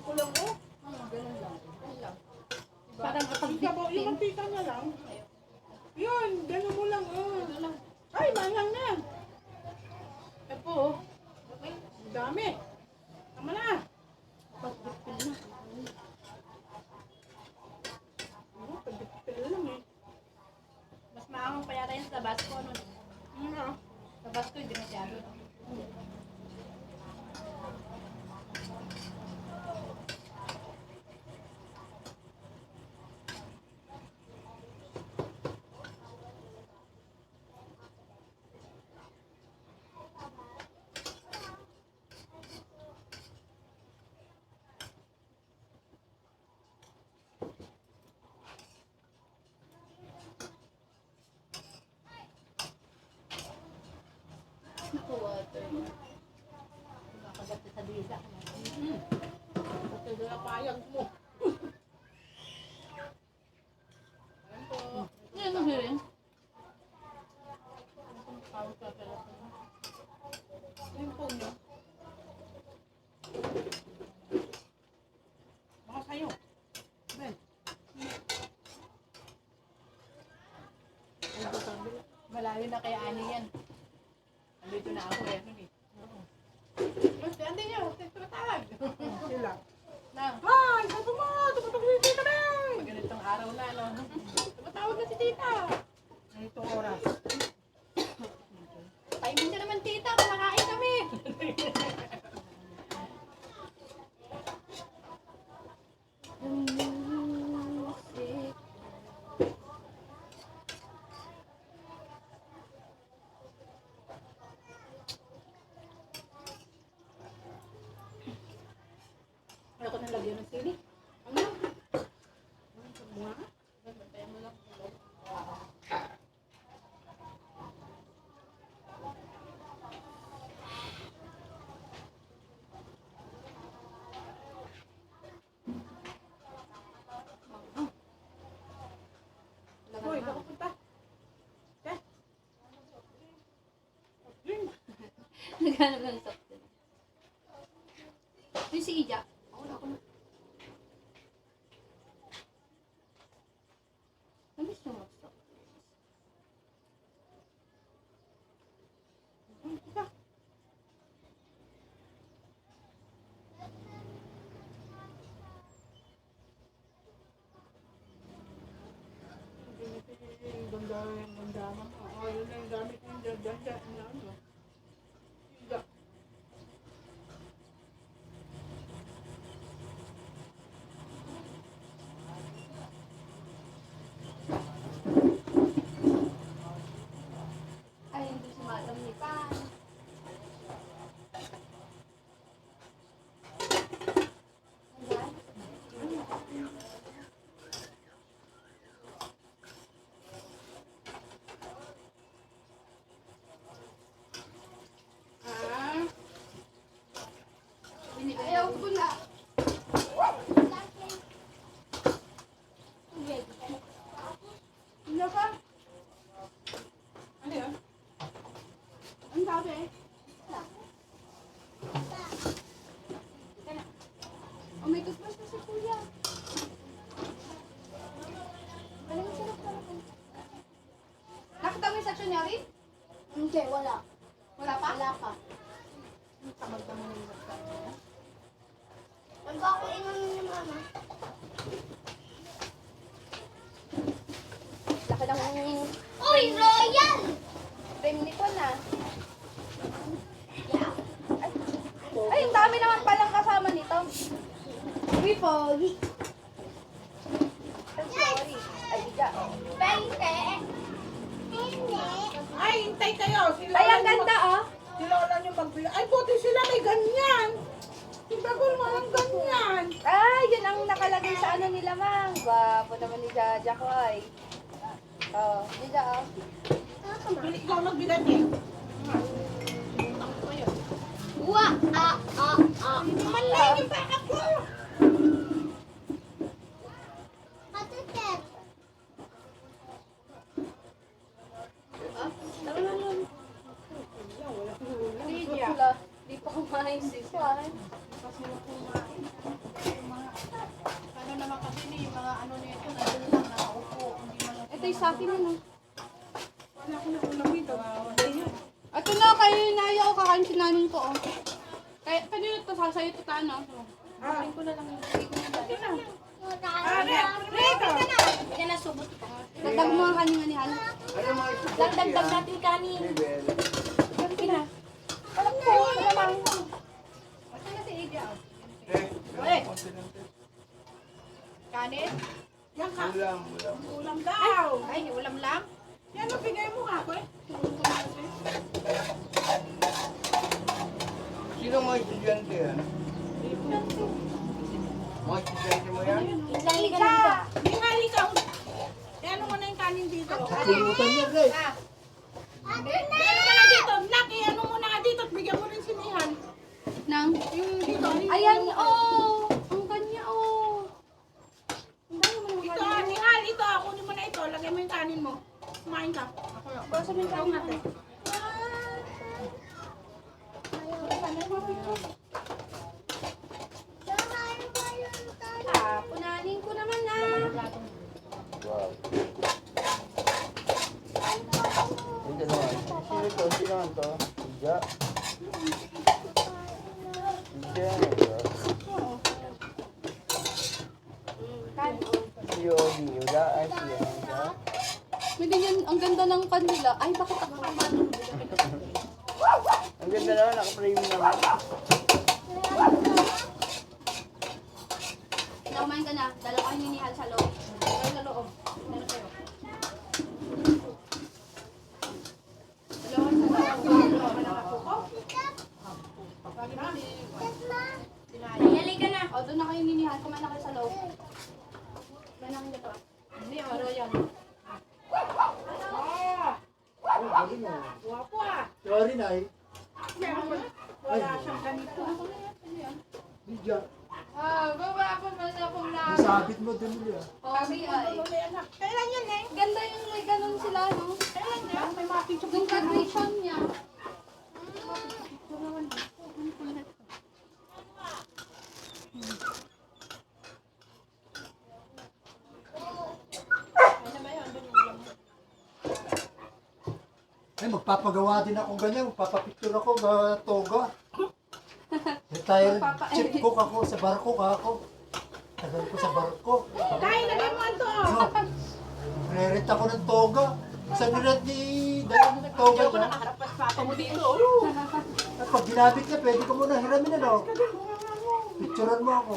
ko lang, oh. Ganun lang. Ganun lang. Diba? Parang kapag Yung mantika niya lang. Yun, gano'n mo lang, oh. Ay, manghang na. Ito, oh. Okay. Ang dami. Tama na. pagpipil na. Pagdipil lang eh. Mas maangang pa yata yung sa Tabasco, no? Ano? Tabasco, hindi masyado. Naku, water. Kakagat sa dila. Ito na payag mo. Ayan po. Ano ang hirin? Yung po niyo. Baka sa'yo. Ben. Ay, sabi. Malayo na kay Ani yan. Nandito na ako eh. Ano eh. Basta, andi nyo. Tumatawag. Sila. Na, Ay, sabi mo! Tumataglit dito na! pag ganitong araw na, no? Tumatawag na si tita. Ganitong oras. Timing ka naman, tita. Kumakain kami. Music. Wala ko nang lagyan ng sili. Ano? Bunga? Bantayan mo lang. Hoy, baka punta. Eh? Drink. Naghanap ng soft drink. Yung si Ija. Ako na, ako na. Namiss yung mag-soft drinks. Punta. Ganda yung ganda mo. Oh, yun na yung gamit yung ganda. Ano? Iga. Ay, hindi si Madam ni Pan. Ayan. Ah, Ayaw ko na. ano ka? Ano yun? Ang sabi? Oh, may toothbrush na si Kuya. Ano yung sarap talaga? Nakita mo yung section niya rin? Hindi, wala. Wala pa? Wala pa. Tamad ka mo na yung magkano. Pag ako inom ni mama. Laki ng Uy, Royal! frame nito na. Yeah. Ay, ang dami naman palang kasama nito. Uy, pogi. Ay, sorry. Ay, Ija. Pente. Hindi. Ay, hintay kayo. Sila Ay, ang ganda, oh. Sila wala nyo magbila. Ay, buti sila may ganyan. Yung bagol walang ganyan. Ay, yun ang nakalagay sa ano nila, Mang. Gwapo naman ni Jaja ko, ay. Oh, Ija, oh. Pili ikaw nagbigat eh. Wa, Malay yung backup ko. Ate Ted. Lydia. Di pa kumain si Swan. Kasi wala kumain. taste sa akin ano. Wala ko na ulam dito. Ayun. Ito na, kayo inaya ko kakain si nanong ko, oh. Kaya, kanino to, sasayo to ta, ano? Ah, Kain ko na lang. ito na. Ah, Rito. Yan na, subot ka. Dagdag mo ang kanin ni Hal. Dagdag natin kanin. Sige na. Alam ko, alam mo. Asa na si Ija? Uy, Kanin? yan ka. Ulam daw. Ay, ulam lang. Yan ang bigay mo nga ko eh. Sino mga estudyante yan? Mga estudyante mo yan? Isang liga na dito. Di nga ikaw. Eh, ano mo na yung kanin dito? Pulutan niya, guys. Ah, Ano mo na dito? Lucky, ano mo na nga dito? At bigyan mo rin si Nihan. Nang? Yung dito. Ayan, oh. Ang kanya, oh. Ang dami mo Ito, naman. Nihan, ito. Kunin mo na ito. Lagay mo yung kanin mo. Kumain ka. Basta may Ikaw kanin natin. natin. Ah, punanin ko naman na. Wow. Yung dalawa. Sino to? Sino ang to? Ija? Ija, ija. Si Yogi, Yoda, ay si Yoda. May ganyan, ang ganda ng kanila. Ay, bakit ako naman? Ang ganda naman, naka-frame naman. Kumain ka na. Dalawa kayo ni Hal sa loob. ay, sa loob. Ano kayo? Dalawa sa loob. Dalawa na ako. Bakit ba si... Sinaya? Yali ka na. O, doon na kayo ni Hal. Kumain na kayo sa loob. Kumain na kayo dito. Hindi, royal. Ah, Oh, galing mo. guwapo ah. Sorry na eh. Wala siyang ganito. Ija. Ah, baba pa man akong na... Nasabit mo dun nila. Pogi ay. May anak. Kailan yan eh? Ganda yung may ganun sila, no? Kailan yan? May mga picture. Yung graduation niya. Ano ba yun? Ano yung ulam mo? Ay, magpapagawa din ako ganyan. Magpapapicture ako sa toga. Retired chip cook ako sa barko ka ako. Tagal ko sa barko. Dahil lagay mo ito. No, re-rent ako ng toga. Sa nilat ni dahil ng toga Ayaw ko niya. nakaharap pa sa papa mo dito. At pag ginabit niya, pwede ko muna hiramin ano. Picturean mo ako.